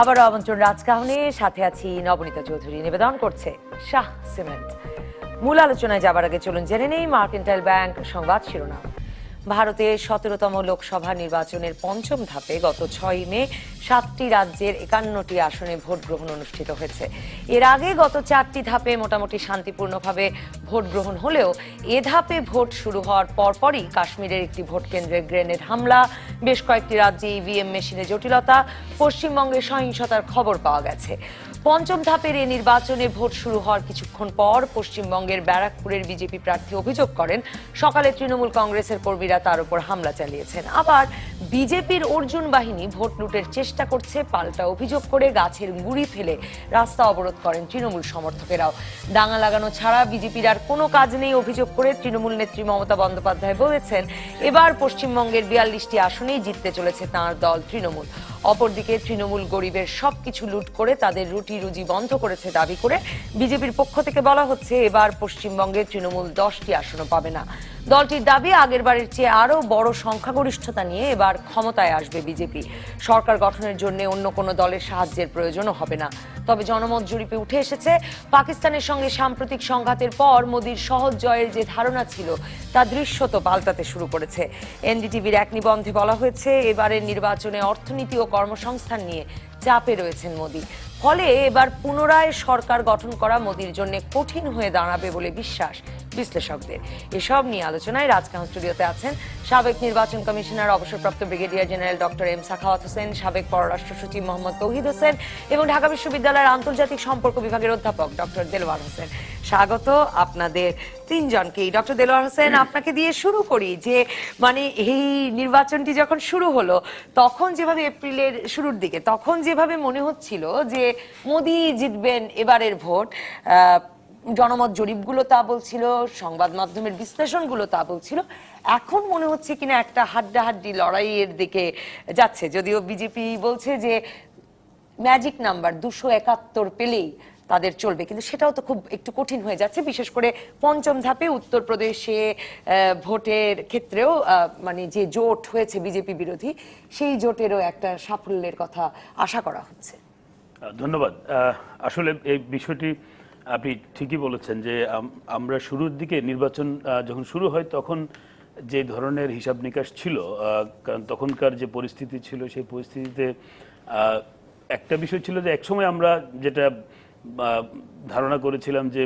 আবারও আমন্ত্রণ রাজকাহনে, সাথে আছি নবনীতা চৌধুরী। নিবেদন করছে শাহ সিমেন্ট। মূল আলোচনায় যাবার আগে চলুন জেনে নেই মার্কেন্টাইল ব্যাংক সংবাদ শিরোনাম। ভারতে 17তম লোকসভা নির্বাচনের পঞ্চম ধাপে গত 6 মে 7টি রাজ্যের 51টি আসনে ভোট গ্রহণ অনুষ্ঠিত হয়েছে। এর আগে গত 4টি ধাপে মোটামুটি শান্তিপূর্ণভাবে ভোট গ্রহণ হলেও এ ধাপে ভোট শুরু হওয়ার পরপরই কাশ্মীরের একটি ভোট কেন্দ্রে গ্রেনেড হামলা, বেশ কয়েকটি রাজ্যে ইভিএম মেশিনে জটিলতা, পশ্চিমবঙ্গে সহিংসতার খবর পাওয়া গেছে। পঞ্চম ধাপের এই নির্বাচনে ভোট শুরু হওয়ার কিছুক্ষণ পর পশ্চিমবঙ্গের ব্যারাকপুরের বিজেপি প্রার্থী অভিযোগ করেন সকালে তৃণমূল কংগ্রেসের কর্মীরা তার উপর হামলা চালিয়েছেন। আবার বিজেপির অর্জুন বাহিনী ভোট লুটের চেষ্টা করছে পাল্টা অভিযোগ করে গাছের গুঁড়ি ফেলে রাস্তা অবরোধ করেন তৃণমূল সমর্থকেরাও। দাঙ্গা লাগানো ছাড়া বিজেপির আর কোনো কাজ নেই অভিযোগ করে তৃণমূল নেত্রী মমতা বন্দ্যোপাধ্যায় বলেছেন এবার পশ্চিমবঙ্গের 42টি আসনেই জিততে চলেছে তাঁর দল তৃণমূল। অপরদিকে তৃণমূল গরিবের সবকিছু লুট করে তাদের রুটি রুজি বন্ধ করেছে দাবি করে বিজেপির পক্ষ থেকে বলা হচ্ছে এবার পশ্চিমবঙ্গে তৃণমূল 10টি আসনও পাবে না। দলটির দাবি আগের বারের চেয়ে আরো বড় সংখ্যাগরিষ্ঠতা নিয়ে এবার ক্ষমতায় আসবে বিজেপি। সরকার গঠনের জন্য অন্য কোনো দলের সাহায্যের প্রয়োজনও হবে না। তবে জনমত জরিপে উঠে এসেছে পাকিস্তানের সঙ্গে সাম্প্রতিক সংঘাতের পর মোদির সহজ জয়ের যে ধারণা ছিল তা দৃশ্যত পাল্টাতে শুরু করেছে। এনডিটিভির এক নিবন্ধে বলা হয়েছে এবারের নির্বাচনে অর্থনীতি ও কর্মসংস্থান নিয়ে চাপে রয়েছেন মোদি। ফলে এবার পুনরায় সরকার গঠন করা মোদির জন্য কঠিন হয়ে দাঁড়াবে বলে বিশ্বাস বিশ্লেষকদের। এসব নিয়ে আলোচনায় রাজকাহন স্টুডিওতে আছেন সাবেক নির্বাচন কমিশনার অবসরপ্রাপ্ত brigadier general doctor M Sakhawat Hossain, সাবেক পররাষ্ট্র সচিব মোহাম্মদ তৌহিদ হোসেন এবং ঢাকা বিশ্ববিদ্যালয়ের আন্তর্জাতিক সম্পর্ক বিভাগের অধ্যাপক ডক্টর দেলোয়ার হোসেন। স্বাগত আপনাদের তিনজনকেই। ডক্টর দেলোয়ার হোসেন, আপনাকে দিয়ে শুরু করি যে মানে এই নির্বাচনটি যখন শুরু হলো তখন যেভাবে এপ্রিলের শুরুর দিকে তখন যেভাবে মনে হচ্ছিল যে মোদি জিতবেন এবারের ভোট, জনমত জরিপগুলো তা বলছিল, সংবাদ মাধ্যমের বিশ্লেষণগুলো তা বলছিল, এখন মনে হচ্ছে কিনা একটা হাড্ডাহাড্ডি লড়াইয়ের দিকে যাচ্ছে। যদিও বিজেপি বলছে যে ম্যাজিক নাম্বার 271 পেলেই তাদের চলবে, কিন্তু সেটাও তো খুব একটু কঠিন হয়ে যাচ্ছে, বিশেষ করে পঞ্চম ধাপে উত্তরপ্রদেশে ভোটের ক্ষেত্রেও মানে যে জোট হয়েছে বিজেপি বিরোধী সেই জোটেরও একটা সাফল্যের কথা আশা করা হচ্ছে। ধন্যবাদ। আসলে এই বিষয়টি আপনি ঠিকই বলেছেন যে আমরা শুরুর দিকে নির্বাচন যখন শুরু হয় তখন যে ধরনের হিসাব নিকাশ ছিল, কারণ তখনকার যে পরিস্থিতি ছিল সেই পরিস্থিতিতে একটা বিষয় ছিল যে একসময় আমরা যেটা ধারণা করেছিলাম যে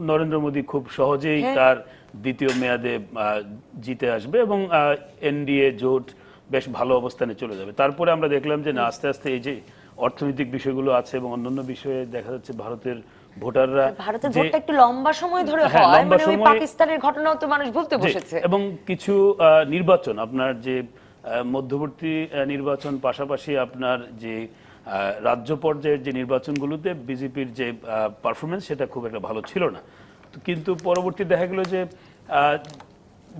নরেন্দ্র মোদী খুব সহজেই তার দ্বিতীয় মেয়াদে জিতে আসবে এবং এনডিএ জোট বেশ ভালো অবস্থানে চলে যাবে। তারপরে আমরা দেখলাম যে না, আস্তে আস্তে এই যে অর্থনৈতিক বিষয়গুলো আছে এবং অন্যান্য বিষয়ে দেখা যাচ্ছে ভারতের ভোটাররা, ভারতের ভোটটা একটু লম্বা সময় ধরে হয়, মানে ওই পাকিস্তানের ঘটনাও তো মানুষ ভুলতে বসেছে, এবং কিছু নির্বাচন আপনার যে মধ্যবর্তী নির্বাচন পাশাপাশি আপনার যে রাজ্য পর্যায়ের যে নির্বাচনগুলোতে বিজেপির যে পারফরমেন্স সেটা খুব একটা ভালো ছিল না। কিন্তু পরবর্তী দেখা গেল যে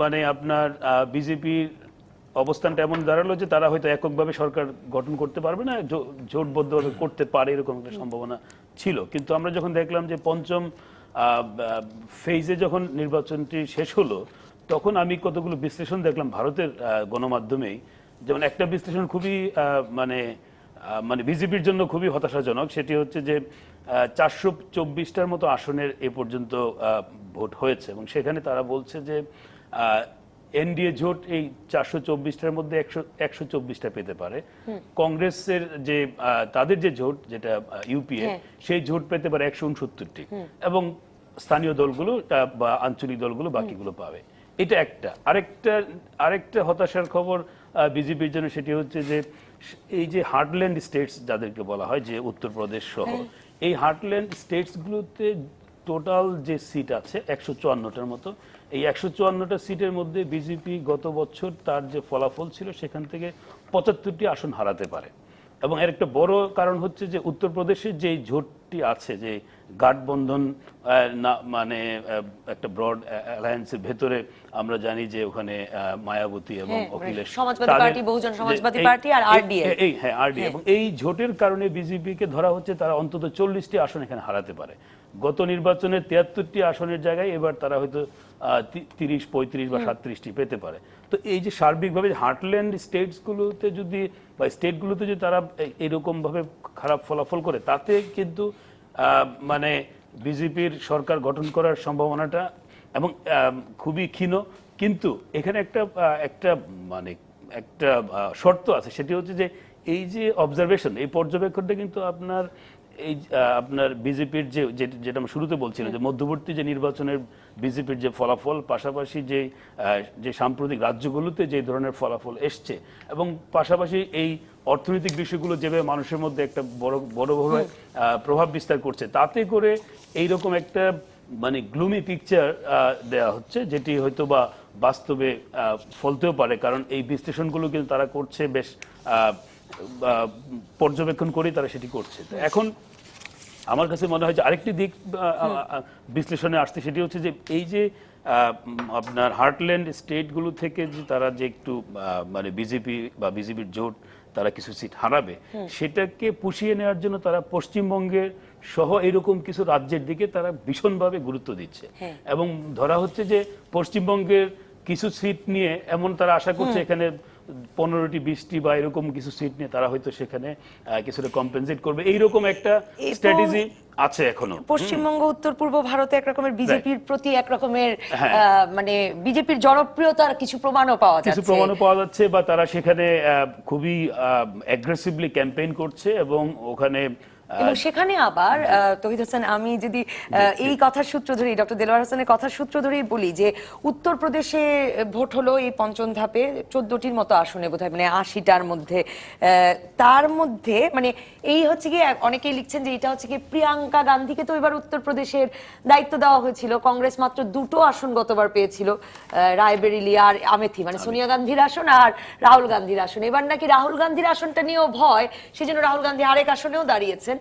মানে আপনার বিজেপির অবস্থানটা এমন দাঁড়ালো যে তারা হয়তো এককভাবে সরকার গঠন করতে পারবে না, জোটবদ্ধভাবে করতে পারে এরকম একটা সম্ভাবনা ছিল। কিন্তু আমরা যখন দেখলাম যে পঞ্চম ফেজে যখন নির্বাচনটি শেষ হলো তখন আমি কতগুলো বিশ্লেষণ দেখলাম ভারতের গণমাধ্যমেই। যেমন একটা বিশ্লেষণ খুবই মানে বিজেপির জন্য খুবই হতাশাজনক, সেটি হচ্ছে যে 424টার মতো আসনের এ পর্যন্ত ভোট হয়েছে এবং সেখানে তারা বলছে যে এনডিএ জোট এই 424টার মধ্যে 124টা পেতে পারে। কংগ্রেসের যে তাদের যে জোট যেটা ইউপিএ সেই জোট পেতে পারে 169টি এবং স্থানীয় দলগুলো বা আঞ্চলিক দলগুলো বাকিগুলো পাবে। এটা একটা। আরেকটা হতাশার খবর বিজেপির জন্য, সেটি হচ্ছে যে এই যে হার্টল্যান্ড স্টেটস যাদেরকে বলা হয়, যে উত্তরপ্রদেশ সহ এই হার্টল্যান্ড স্টেটসগুলোতে টোটাল যে সিট আছে 154টার মতো, এই 154টা সিটের মধ্যে বিজেপি গত বছর তার যে ফলাফল ছিল সেখান থেকে 75টি আসন হারাতে পারে। এবং এর একটা বড় কারণ হচ্ছে যে উত্তরপ্রদেশের যে জোট ব্যাপারটি আছে যে গাঠবন্ধন না মানে একটা ব্রড অ্যালায়েন্সের ভেতরে আমরা জানি যে ওখানে মায়াবতী এবং অখিলেশ সমাজবাদী পার্টি, বহুজন সমাজবাদী পার্টি আর আরডিএল, হ্যাঁ আরডিএল, এবং এই জোটের কারণে বিজেপিকে ধরা হচ্ছে তারা অন্তত 40টি আসন এখানে হারাতে পারে। গত নির্বাচনে 73টি আসনের জায়গায় এবার তারা হয়তো 30, 35 বা 37টি পেতে পারে। তো এই যে সার্বিকভাবে হার্টল্যান্ড স্টেটসগুলোতে যদি বা স্টেটগুলোতে যদি তারা এরকম ভাবে খারাপ ফলাফল করে, তাতে কিন্তু মানে বিজেপির সরকার গঠন করার সম্ভাবনাটা এবং খুবই ক্ষীণ। কিন্তু এখানে একটা মানে একটা শর্ত আছে, সেটি হচ্ছে যে এই যে অবজারভেশন, এই পর্যবেক্ষণটা কিন্তু আপনার এই আপনার বিজেপির যেটা আমি শুরুতে বলছিলাম যে মধ্যবর্তী যে নির্বাচনের বিজেপির যে ফলাফল, পাশাপাশি যে সাম্প্রতিক রাজ্যগুলোতে যে ধরনের ফলাফল এসছে, এবং পাশাপাশি এই অর্থনৈতিক বিষয়গুলো যেভাবে মানুষের মধ্যে একটা বড়ভাবে প্রভাব বিস্তার করছে, তাতে করে এইরকম একটা মানে গ্লুমি পিকচার দেয়া হচ্ছে, যেটি হয়তো বা বাস্তবে ফলতেও পারে। কারণ এই বিশ্লেষণগুলো কিন্তু তারা করছে বেশ পর্যবেক্ষণ করেই তারা সেটি করছে। এখন আমার কাছে মনে হয় যে আরেকটি দিক বিশ্লেষণে আসছে, সেটি হচ্ছে যে এই যে আপনার হার্টল্যান্ড স্টেটগুলো থেকে যে তারা যে একটু মানে বিজেপি বা বিজেপির জোট তারা কিছু সিট হারাবে, সেটাকে পুষিয়ে নেওয়ার জন্য তারা পশ্চিমবঙ্গের সহ এরকম কিছু রাজ্যের দিকে তারা ভীষণভাবে গুরুত্ব দিচ্ছে। এবং ধরা হচ্ছে যে পশ্চিমবঙ্গের কিছু সিট নিয়ে এমন তারা আশা করছে এখানে 15টি 20টি বা এরকম কিছু সিট নিয়ে তারা হয়তো সেখানে কিছুটা কম্পেনসেট করবে, এইরকম একটা স্ট্র্যাটেজি আছে এখনো। পশ্চিমবঙ্গ, উত্তর পূর্ব ভারতে এক রকমের বিজেপির প্রতি এক রকমের মানে বিজেপির জনপ্রিয়তার কিছু প্রমাণও পাওয়া যাচ্ছে, বা তারা সেখানে খুবই অ্যাগ্রেসিভলি ক্যাম্পেইন করছে। এবং ওখানে সেখানে আবার তৌহিদ হোসেন, আমি যদি এই কথার সূত্র ধরেই, ডক্টর দেলোয়ার হোসেনের কথার সূত্র ধরেই বলি যে উত্তরপ্রদেশে ভোট হলো এই পঞ্চম ধাপে 14টির মতো আসনে বোধহয়, মানে 80টার মধ্যে, তার মধ্যে মানে এই হচ্ছে কি, অনেকেই লিখছেন যে এটা হচ্ছে কি প্রিয়াঙ্কা গান্ধীকে তো এবার উত্তরপ্রদেশের দায়িত্ব দেওয়া হয়েছিল। কংগ্রেস মাত্র 2টো আসন গতবার পেয়েছিল, রায়বেরিলি আর আমেথি, মানে সোনিয়া গান্ধীর আসন আর রাহুল গান্ধীর আসন। এবার নাকি রাহুল গান্ধীর আসনটা নিয়েও ভয়, সেজন্য রাহুল গান্ধী আরেক আসনেও দাঁড়িয়েছেন।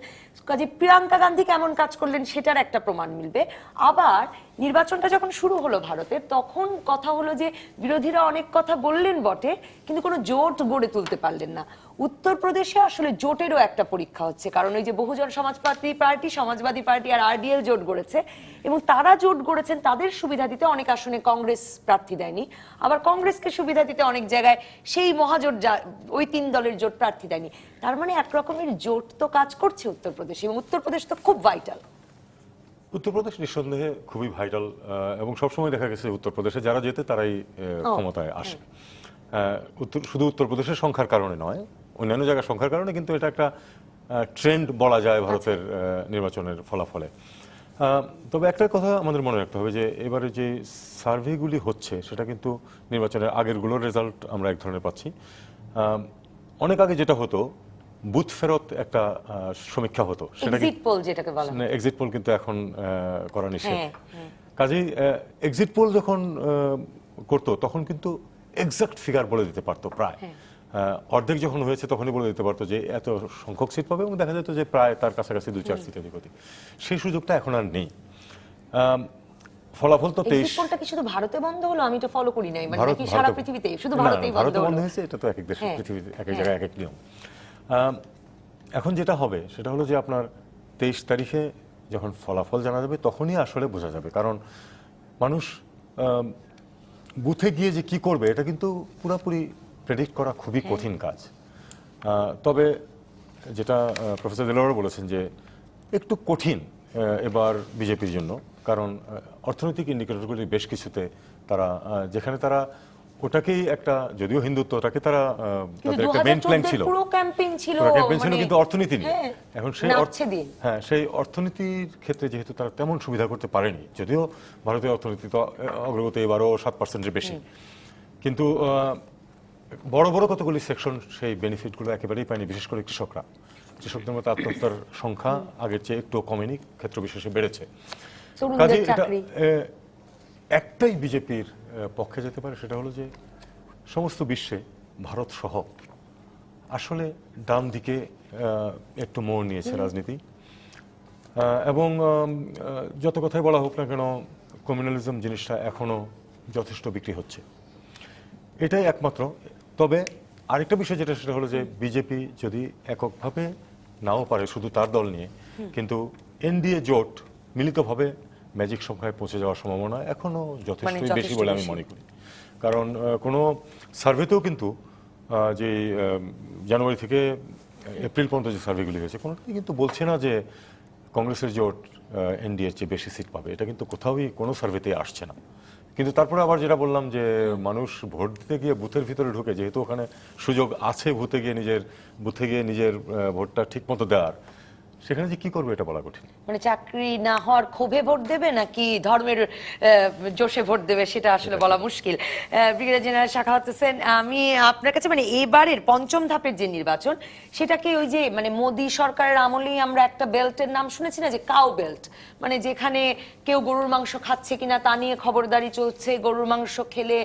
কাজে প্রিয়াঙ্কা গান্ধী কেমন কাজ করলেন সেটার একটা প্রমাণ মিলবে। আবার নির্বাচনটা যখন শুরু হলো ভারতে, তখন কথা হলো যে বিরোধীরা অনেক কথা বললেন বটে, কিন্তু কোনো জোট গড়ে তুলতে পারলেন না। উত্তরপ্রদেশে আসলে জোটেরও একটা পরীক্ষা হচ্ছে, কারণ ওই যে বহুজন সমাজবাদী পার্টি, সমাজবাদী পার্টি আর আরডিএল জোট গড়েছে, এবং তারা জোট গড়েছেন তাদের সুবিধা দিতে অনেক আসনে কংগ্রেস প্রার্থী দেয়নি, আবার কংগ্রেসকে সুবিধা দিতে অনেক জায়গায় সেই মহাজোট ওই 3 দলের জোট প্রার্থী দেয়নি। তার মানে এক রকমের জোট তো কাজ করছে উত্তরপ্রদেশে, এবং উত্তরপ্রদেশ তো খুব ভাইটাল। উত্তরপ্রদেশ নিঃসন্দেহে খুবই ভাইটাল, এবং সবসময় দেখা গেছে উত্তরপ্রদেশে যারা যেতে তারাই ক্ষমতায় আসে। শুধু উত্তরপ্রদেশের সংখ্যার কারণে নয়, অন্যান্য জায়গার সংখ্যার কারণে, কিন্তু এটা একটা ট্রেন্ড বলা যায় ভারতের নির্বাচনের ফলাফলে। তবে একটা কথা আমাদের মনে রাখতে হবে যে এবারে যে সার্ভেগুলি হচ্ছে সেটা কিন্তু নির্বাচনের আগেরগুলোর রেজাল্ট আমরা এক ধরনের পাচ্ছি। অনেক আগে যেটা হতো, বুথ ফেরত একটা সমীক্ষা হতো, সেটা এক্সিট পোল কিন্তু এখন করা নিষেধ। কাজেই এক্সিট পোল যখন করতো তখন কিন্তু এক্সাক্ট ফিগার বলে দিতে পারতো, প্রায় অর্ধেক যখন হয়েছে তখনই বলে দিতে পারতো যে এত সংখ্যক সিট পাবে, এবং দেখা যেত যে প্রায় তার কাছাকাছি 2-4 সিট এদিক ওদিক। সেই সুযোগটা এখন আর নেই। ফলাফল তো 23 কি শুধু ভারতে বন্ধ হলো? আমি তো ফলো করি নাই, মানে নাকি সারা পৃথিবীতে? শুধু ভারতেই বন্ধ হয়েছে? এটা তো এক এক দেশে, পৃথিবীতে এক এক জায়গায় এক এক নিয়ম। এখন যেটা হবে সেটা হলো যে আপনার 23 তারিখে যখন ফলাফল জানা যাবে তখনই আসলে বোঝা যাবে, কারণ মানুষ বুথে গিয়ে যে কি করবে এটা কিন্তু পুরোপুরি প্রেডিক্ট করা খুবই কঠিন কাজ। তবে যেটা প্রফেসর দেলোয়ার বলেছেন যে একটু কঠিন এবার বিজেপির জন্য, কারণ অর্থনৈতিক ইন্ডিকেটরগুলি বেশ কিছুতে তারা, যেখানে তারা ওটাকেই একটা, যদিও হিন্দুত্বটাকে তারা তাদের একটা মেইন প্ল্যান ছিল, পুরো ক্যাম্পেইন ছিল, কিন্তু অর্থনীতি নিয়ে। এখন সেই অর্থনীতির ক্ষেত্রে যেহেতু তারা তেমন সুবিধা করতে পারেনি, যদিও ভারতীয় অর্থনীতি তো অগ্রগতি এবারও 7%-এর বেশি, কিন্তু বড় বড় কতগুলি সেকশন সেই বেনিফিটগুলো একেবারেই পায়নি, বিশেষ করে কৃষকদের মতো আত্মহত্যার সংখ্যা আগের চেয়ে একটু কমেনি, ক্ষেত্র বিশেষে বেড়েছে। কাজে এটা একটাই বিজেপির পক্ষে যেতে পারে, সেটা হলো যে সমস্ত বিশ্বে ভারত সহ আসলে ডান দিকে একটু মোড় নিয়েছে রাজনীতি। এবং যত কথাই বলা হোক না কেন, কমিউনালিজম জিনিসটা এখনো যথেষ্ট বিক্রি হচ্ছে, এটাই একমাত্র। তবে আরেকটা বিষয় যেটা, সেটা হলো যে বিজেপি যদি এককভাবে নাও পারে শুধু তার দল নিয়ে, কিন্তু এনডিএ জোট মিলিতভাবে ম্যাজিক সংখ্যায় পৌঁছে যাওয়ার সম্ভাবনা এখনো যথেষ্টই বেশি বলে আমি মনে করি। কারণ কোনো সার্ভেতেও কিন্তু যে জানুয়ারি থেকে এপ্রিল পর্যন্ত যে সার্ভেগুলি হয়েছে, কোনোটাই কিন্তু বলছে না যে কংগ্রেসের জোট এনডিএর চেয়ে বেশি সিট পাবে। এটা কিন্তু কোথাওই কোনো সার্ভেতে আসছে না। কিন্তু তারপরে আবার যেটা বললাম যে মানুষ ভোট দিতে গিয়ে বুথের ভিতরে ঢুকে, যেহেতু ওখানে সুযোগ আছে বুথে গিয়ে নিজের ভোটটা ঠিক মতো দেওয়ার, সেখানে যে কি করবে এটা বলা কঠিন। মানে চাকরি না হওয়ার ক্ষোভে ভোট দেবে নাকি ধর্মের জোশে ভোট দেবে, সেটা আসলে বলা মুশকিল। ব্রিগেডিয়ার জেনারেল সাখাওয়াত হোসেন, আমি আপনার কাছে মানে এবারের পঞ্চম ধাপের যে নির্বাচন, সেটাকে ওই যে মানে মোদি সরকারের আমলেই আমরা একটা বেল্টের নাম শুনেছি না, যে কাউ বেল্ট, মানে যেখানে কেউ গরুর মাংস খাচ্ছে কিনা তা নিয়ে খবরদারি চলছে, গরুর মাংস খেলে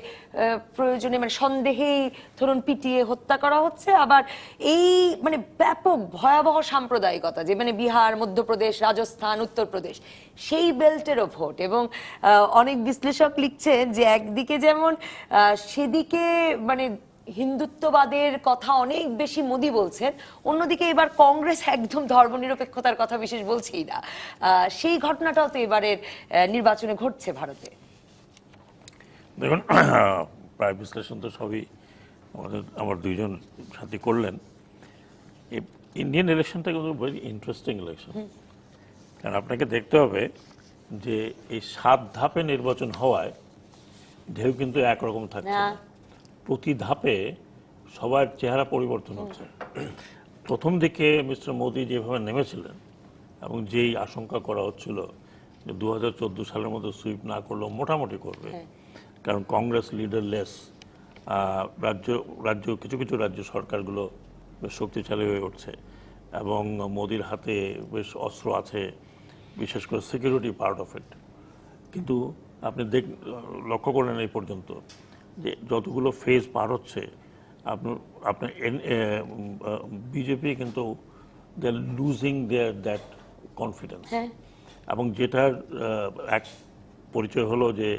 প্রয়োজনে মানে সন্দেহেই ধরুন পিটিয়ে হত্যা করা হচ্ছে, আবার এই মানে ব্যাপক ভয়াবহ সাম্প্রদায়িকতা, যে মানে বিহার, মধ্যপ্রদেশ, রাজস্থান, উত্তরপ্রদেশ, সেই বেল্টেরও ভোট। এবং অনেক বিশ্লেষক লিখছেন যে একদিকে যেমন সেদিকে মানে হিন্দুত্ববাদের কথা অনেক বেশি মোদি বলছেন, অন্যদিকে এবার কংগ্রেস একদম ধর্মনিরপেক্ষতার কথা বিশেষ বলছেই না। সেই ঘটনাটাও তো এবারের নির্বাচনে ঘটছে ভারতে। দেখুন, প্রায় বিশ্লেষণ তো সবই আমার দুইজন সাথী করলেন। ইন্ডিয়ান ইলেকশনটা কিন্তু ভেরি ইন্টারেস্টিং ইলেকশন, কারণ আপনাকে দেখতে হবে যে এই 7 ধাপে নির্বাচন হওয়ায় ঢেউ কিন্তু একরকম থাকছে না। প্রতি ধাপে সবার চেহারা পরিবর্তন হচ্ছে। প্রথম দিকে মিস্টার মোদি যেভাবে নেমেছিলেন এবং যেই আশঙ্কা করা হচ্ছিল যে 2014 সালের মধ্যে সুইপ না করলেও মোটামুটি করবে, কারণ কংগ্রেস লিডারলেস, কিছু কিছু রাজ্য সরকারগুলো বেশ শক্তিশালী হয়ে উঠছে এবং মোদির হাতে বেশ অস্ত্র আছে, বিশেষ করে সিকিউরিটি পার্ট অফ ইট। কিন্তু আপনি লক্ষ্য করেন এই পর্যন্ত যে যতগুলো ফেজ পার হচ্ছে, আপনার বিজেপি কিন্তু দে আর লুজিং দ্যাট কনফিডেন্স। এবং যেটার এক পরিচয় হলো যে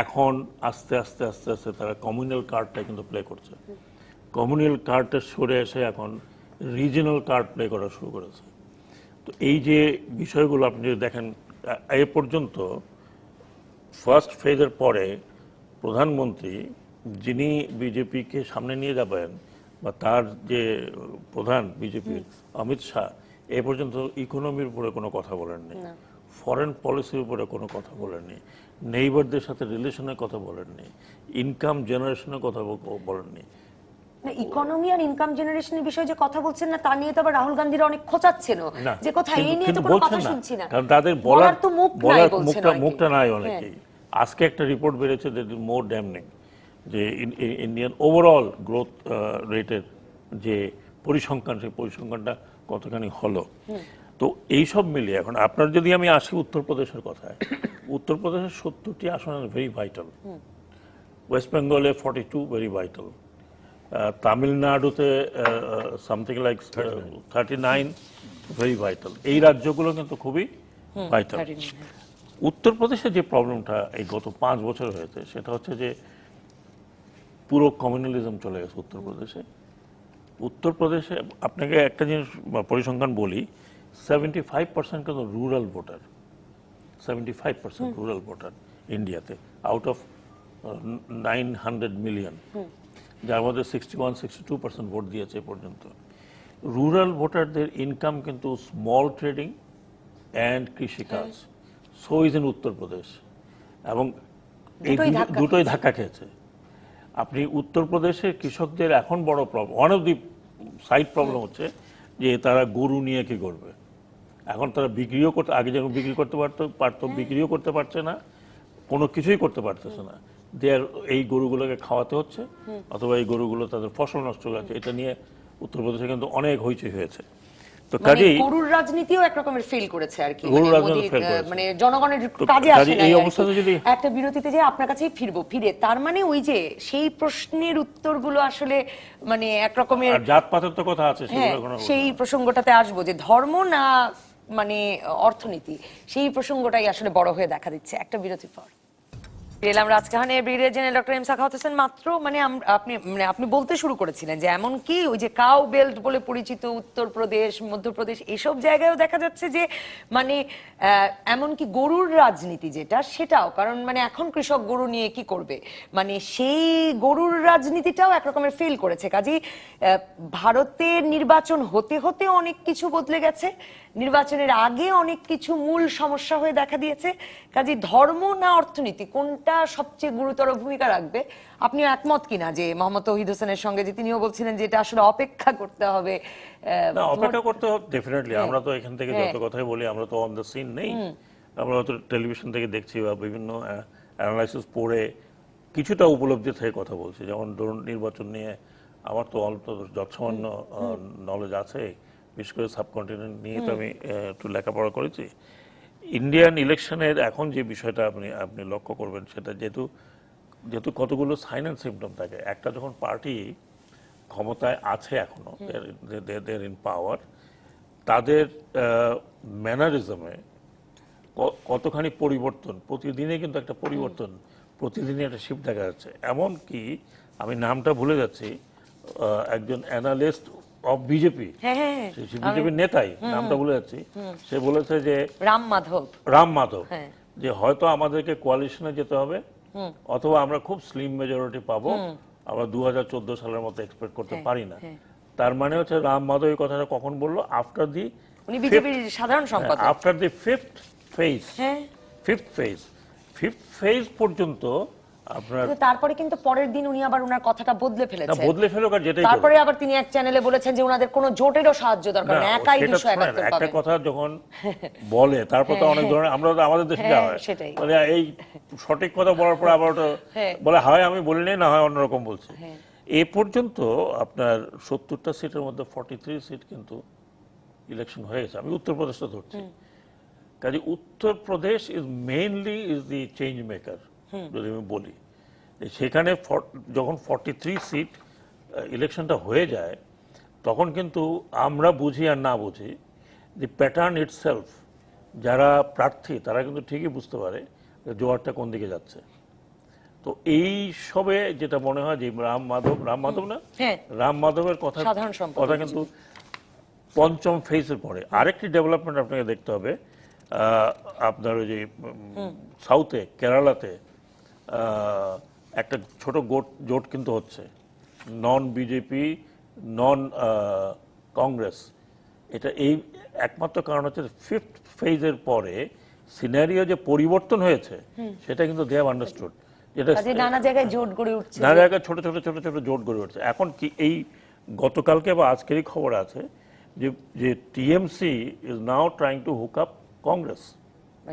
এখন আস্তে আস্তে আস্তে আস্তে তারা কমিউনাল কার্ডটা কিন্তু প্লে করছে। কমিউনাল কার্ডটা সরে এসে এখন রিজিনাল কার্ড প্লে করা শুরু করেছে। তো এই যে বিষয়গুলো আপনি যদি দেখেন, এ পর্যন্ত ফার্স্ট ফেজের পরে প্রধানমন্ত্রী যিনি বিজেপিকে সামনে নিয়ে যাবেন বা তার যে প্রধান বিজেপির অমিত শাহ, এ পর্যন্ত ইকোনমির উপরে কোনো কথা বলেননি, ফরেন পলিসির উপরে কোনো কথা বলেননি, নেইবারদের সাথে রিলেশনের কথা বলেননি, ইনকাম জেনারেশনের কথা বলেননি। ইকোনমি আর ইনকাম জেনারেশনের বিষয়ে যে কথা বলছেন না, তা নিয়ে তো আবার রাহুল গান্ধীরা অনেক খোঁচাচ্ছেন যে কথা, এই নিয়ে তো কোনো কথা শুনছি না, কারণ তাদের বলার তো মুখটা নাই অনেকেই। আজকে একটা রিপোর্ট বেরিয়েছে যে মোর ড্যামনিং, যে ইন্ডিয়ান ওভারঅল গ্রোথ রেটের যে পরিসংখ্যান, সেই পরিসংখ্যানটা কতখানি হলো। তো এইসব মিলিয়ে এখন আপনার যদি আমি আসি উত্তরপ্রদেশের কথায়, উত্তরপ্রদেশের 70টি আসন ভেরি ভাইটাল, ওয়েস্ট বেঙ্গলে 42 ভেরি ভাইটাল, তামিলনাড়ুতে সামথিং লাইক 39 ভেরি ভাইটাল। এই রাজ্যগুলো কিন্তু খুবই ভাইটাল। উত্তরপ্রদেশে যে প্রবলেমটা এই গত 5 বছর হয়েছে, সেটা হচ্ছে যে পুরো কমিউনালিজম চলে গেছে উত্তরপ্রদেশে। উত্তরপ্রদেশে আপনাকে একটা জিনিস পরিসংখ্যান বলি, 75% কিন্তু রুরাল ভোটার, 75% রুরাল ভোটার ইন্ডিয়াতে, আউট অফ 900 মিলিয়ন, যার মধ্যে 61-62% ভোট দিয়েছে এ পর্যন্ত। রুরাল ভোটারদের ইনকাম কিন্তু স্মল ট্রেডিং অ্যান্ড কৃষিকাজ, সো ইজ ইন উত্তরপ্রদেশ, এবং এই দুটোই ধাক্কা খেয়েছে। আপনি উত্তরপ্রদেশের কৃষকদের এখন বড় problem, one of the side problem হচ্ছে যে তারা গরু নিয়ে কি করবে। এখন তারা বিক্রিও করতে, আগে যেমন বিক্রি করতে পারতো, বিক্রিও করতে পারছে না, কোনো কিছুই করতে পারতেছে না। এই গরুগুলোকে খাওয়াতে হচ্ছে, অথবা এই গরুগুলো তাদের ফসল নষ্ট করছে। এটা নিয়ে উত্তরপ্রদেশে কিন্তু অনেক হইচই হয়েছে। তো কাজেই গরুর রাজনীতিও এক রকমের ফেল করেছে আর কি, গরুর রাজনীতি ফেল করেছে, মানে জনগণের কাজে আসে না। এই অবস্থাতে যদি একটা বিরতিতে যে আপনার কাছেই ফিরে তার মানে ওই যে সেই প্রশ্নের উত্তরগুলো আসলে মানে এক রকমের জাতপাতের তো কথা আছে, সেই প্রসঙ্গটাতে আসবো যে ধর্ম না মানে অর্থনীতি, সেই প্রসঙ্গটাই আসলে বড় হয়ে দেখা দিচ্ছে। একটা বিরতির পর এলাম রাজকাহানে brigadier general doctor M Sakhawat Hossain. মাত্র আপনি বলতে শুরু করেছিলেন যে এমনকি ওই যে কাউ বেল্ট বলে পরিচিত উত্তরপ্রদেশ, মধ্যপ্রদেশ, এসব জায়গায়ও দেখা যাচ্ছে যে মানে এমনকি গরুর রাজনীতি যেটা, সেটাও, কারণ মানে এখন কৃষক গরু নিয়ে কি করবে, মানে সেই গরুর রাজনীতিটাও একরকমের ফেল করেছে। কাজেই ভারতের নির্বাচন হতে হতে অনেক কিছু বদলে গেছে, নির্বাচনের আগে অনেক কিছু মূল সমস্যা হয়ে দেখা দিয়েছে। কাজে ধর্ম না অর্থনীতি কোনটা সবচেয়ে গুরুতর ভূমিকা রাখবে? আপনিও একমত কিনা যে মোহাম্মদ তৌহিদ হোসেনের সঙ্গে, যে তিনিও বলছিলেন যে এটা আসলে অপেক্ষা করতে হবে? না, অপেক্ষা করতে হবে ডেফিনেটলি। আমরা তো এখান থেকে যত কথাই বলি, আমরা তো অন দ্য সিন নেই, আমরা হয়তো টেলিভিশন থেকে দেখছি বা বিভিন্ন অ্যানালাইসিস পড়ে কিছুটা উপলব্ধি থেকে কথা বলছি। যেমন ধরুন নির্বাচন নিয়ে আমার তো অল্প যৎসামান্য নলেজ আছে, বিশেষ করে সাবকন্টিনেন্ট নিয়ে তো আমি একটু লেখাপড়া করেছি। ইন্ডিয়ান ইলেকশনের এখন যে বিষয়টা আপনি লক্ষ্য করবেন, সেটা যেহেতু কতগুলো সাইন অ্যান্ড সিম্পটম থাকে। একটা, যখন পার্টি ক্ষমতায় আছে এখনো, দেয়ার ইন পাওয়ার, তাদের ম্যানারিজমে কতখানি পরিবর্তন, প্রতিদিনে কিন্তু একটা পরিবর্তন, প্রতিদিনই একটা শিফট দেখা যাচ্ছে। এমনকি আমি নামটা ভুলে যাচ্ছি, একজন অ্যানালিস্ট অফ বিজেপি, বিজেপির নেতাই, নামটা ভুলে যাচ্ছি, সে বলেছে যে রাম মাধব, যে হয়তো আমাদেরকে কোয়ালিশনে যেতে হবে, অথবা আমরা খুব স্লিম মেজরিটি পাবো, আমরা 2014 সালের মতো এক্সপেক্ট করতে পারি না। তার মানে হচ্ছে রাম মাধব এই কথাটা কখন বললো? আফটার দি সাধারণ সম্পাদক, আফটার দি ফিফথ ফেজ পর্যন্ত আপনার। তারপরে কিন্তু পরের দিন উনি আবার ওনার কথাটা বদলে ফেলেছেন। বদলে ফেলুক, আর যেটাই তারপরে আবার তিনি এক চ্যানেলে বলেছেন যে ওনাদের কোনো জোটেরও সাহায্য দরকার নেই, একাই 271 পাবেন। একটা কথা যখন বলে, তারপর তো অনেক ধরনের, আমরা তো আমাদের দেশে যা হয়, মানে এই সঠিক কথা বলার পর আবার ওটা বলে হয় আমি বলিনি, না হয় অন্যরকম বলছি। এ পর্যন্ত আপনার 70টা সিটের মধ্যে 43 সিট কিন্তু ইলেকশন হয়ে গেছে। আমি উত্তরপ্রদেশটা ধরছি। কাজে Uttar Pradesh is the change maker যদি আমি বলি। সেখানে যখন 43 সিট ইলেকশনটা হয়ে যায়, তখন কিন্তু আমরা বুঝি আর না বুঝি, দি প্যাটার্ন ইটসেলফ, যারা প্রার্থী তারা কিন্তু ঠিকই বুঝতে পারে জোয়ারটা কোন দিকে যাচ্ছে। তো এই সবে যেটা মনে হয় যে রাম মাধবের কথা কিন্তু পঞ্চম ফেজের পরে আরেকটি ডেভেলপমেন্ট আপনাকে দেখতে হবে। আপনার ওই যে সাউথে, কেরালাতে একটা ছোট জোট কিন্তু হচ্ছে, নন বিজেপি, নন কংগ্রেস। এটা এই একমাত্র কারণ হচ্ছে ফিফথ ফেজের পরে সিনারিও যে পরিবর্তন হয়েছে, সেটা কিন্তু দে হ্যাভ আন্ডারস্টুড। যেটা নানা জায়গায় জোট গড়ে উঠছে, নানা জায়গায় ছোট জোট গড়ে উঠছে। এখন কি এই গতকালকে বা আজকেরই খবর আছে যে TMC is now trying to hook up Congress,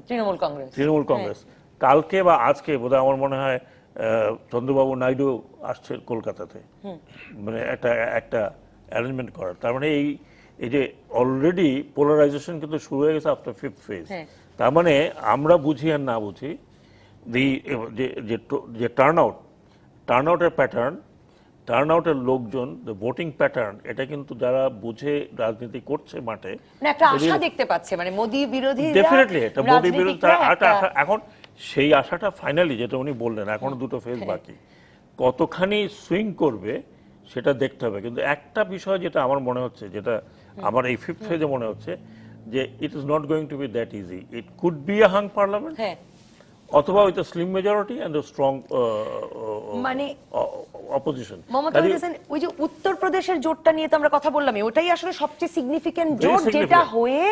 Trinamool Congress. কালকে বা আজকে বোধহয় আমার মনে হয় চন্দ্রবাবু নাইডু আসছে কলকাতাতে, মানে একটা অ্যারেঞ্জমেন্ট করার। তার মানে এই যে অলরেডি পোলারাইজেশন কিন্তু শুরু হয়ে গেছে আফটার ফিফথ ফেজ। তার মানে আমরা বুঝি আর না বুঝি, যে টার্নআউটের প্যাটার্ন, টার্নআউটের লোকজন, ভোটিং প্যাটার্ন, এটা কিন্তু যারা বুঝে রাজনীতি করছে মাঠে, একটা আশা দেখতে পাচ্ছে, মানে মোদি বিরোধী, ডেফিনেটলি একটা মোদি বিরোধী এখন সেই আশাটা ফাইনালি, যেটা উনি বললেন এখনো দুটো ফেজ বাকি, কতখানি সুইং করবে সেটা দেখতে হবে। কিন্তু একটা বিষয় যেটা আমার মনে হচ্ছে, যেটা আমার এই ফিফথ ফেজে মনে হচ্ছে, যে it is not going to be that easy. It could be a hung parliament, অথবা with a slim majority and a strong মানে অপোজিশন। ওই যে উত্তরপ্রদেশের জোটটা নিয়ে তো আমরা কথা বললাম, ওটাই আসলে সবচেয়ে সিগনিফিক্যান্ট জোট, যেটা হয়ে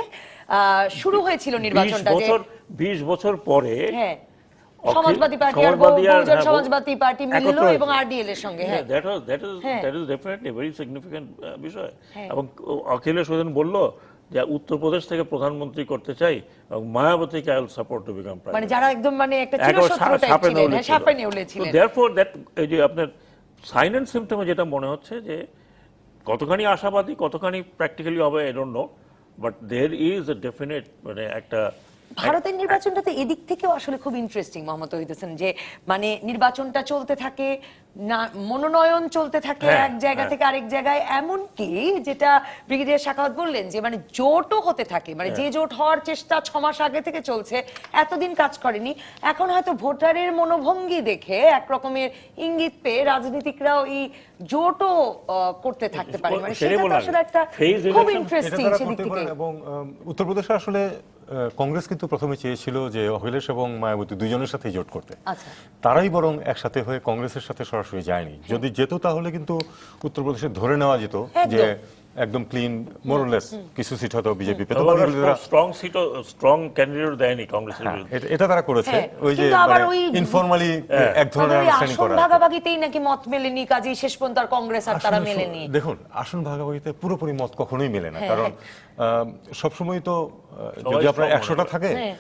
শুরু হয়েছিল নির্বাচনটা। 20 বছর পরে সমাজবাদী পার্টি আর বহুজন সমাজবাদী পার্টি মিললো এবং আরডিএল এর সঙ্গে। That is definitely very significant বিষয়। এবং অখিলেশ ওদিন বলল যে উত্তরপ্রদেশ থেকে প্রধানমন্ত্রী করতে চাই, এবং মায়াবতীকে I will support to become prime. মানে যারা একদম মানে একটা চিরশত্রু টাইপ ছিলেন, সাপে নেউলে ছিলেন। দেয়ারফর দ্যাট এই যে আপনার সাইন এন্ড সিম্পটমে যেটা মনে হচ্ছে, যে কতখানি আশাবাদী, কতখানি প্র্যাকটিক্যালি হবে I don't know, but there is a definite মানে একটা ভারতের নির্বাচনটা তো এদিক থেকেও আসলে খুব ইন্টারেস্টিং মোহাম্মদ তৌহিদ হোসেন, যে মানে নির্বাচনটা চলতে থাকে, না মনোনয়ন চলতে থাকে হ্যাঁ, এক জায়গা থেকে আরেক জায়গায়, এমনকি যেটা ব্রিগেডিয়ার শাখাওয়াত বললেন যে মানে জোটও হতে থাকে, মানে যে জোট হওয়ার চেষ্টা 6 মাস আগে থেকে চলছে, এতদিন কাজ করেনি। এখন হয়তো ভোটারের মনোভঙ্গি দেখে এক রকমের ইঙ্গিত পেয়ে রাজনীতিকরাও এই জোটও করতে থাকতে পারে, মানে সেটাই সেটা তো বললাম। আসলে একটা Phase খুব election, ইন্টারেস্টিং এটা তারা সেদিক করতে থেকে। পারেন। এবং উত্তরপ্রদেশে আসলে কংগ্রেস কিন্তু প্রথমে চেয়েছিল যে অখিলেশ এবং মায়াবতী দুজনের সাথেই জোট করতে। আচ্ছা। তারাই বরং একসাথে হয়ে কংগ্রেসের সাথে সরাসরি যায়নি। যদি যেত তাহলে কিন্তু উত্তরপ্রদেশে ধরে নেওয়া যেত যে একদম ক্লিন মোরলেস কিছু সিট হয়তো বিজেপি পেত। স্ট্রং ক্যান্ডিডেট দেয়নি কংগ্রেসের বিরুদ্ধে। এটা তারা করেছে হ্যাঁ, ওই যে কিন্তু আবার ওই ইনফরমালি এক ধরনের আবার ওই আন্ডারস্ট্যান্ডিং আসন করা। ভাগাভাগিতেই নাকি মত মেলেনি, কাজেই শেষ পর্যন্ত আর কংগ্রেস আর তারা মেলেনি। দেখুন, আসন ভাগাভাগিতে পুরোপুরি মত কখনোই মেলে না, হ্যাঁ, কারণ সবসময় তো যদি আপনার strong 100টা থাকে, হ্যাঁ।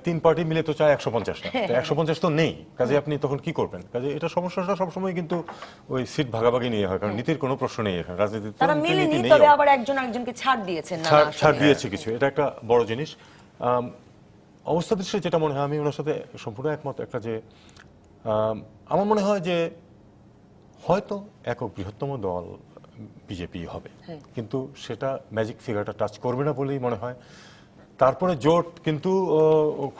3 পার্টি মিলে তো চায় 150টা, তো 150 তো নেই, কাজে আপনি তখন কি করবেন? কাজে এটা সমস্যাটা সবসময় কিন্তু ওই সিট ভাগাভাগি নিয়ে হয়, কারণ নীতির কোনো প্রশ্ন নেই এখানে, রাজনীতিতে তারা নীতি মেলেনি, নেই। তবে আবার একজন একজনকে ছাড় দিয়েছেন না ছাড় দিয়েছে কিছু, এটা একটা বড় জিনিস। অবস্থা দৃশ্যে যেটা মনে হয়, আমি ওনার সাথে সম্পূর্ণ একমত, একটা যে আমার মনে হয় যে হয়তো একক বৃহত্তম দল বিজেপি হবে, কিন্তু সেটা ম্যাজিক ফিগারটা টাচ করবে না বলেই মনে হয়। তারপরে জোট কিন্তু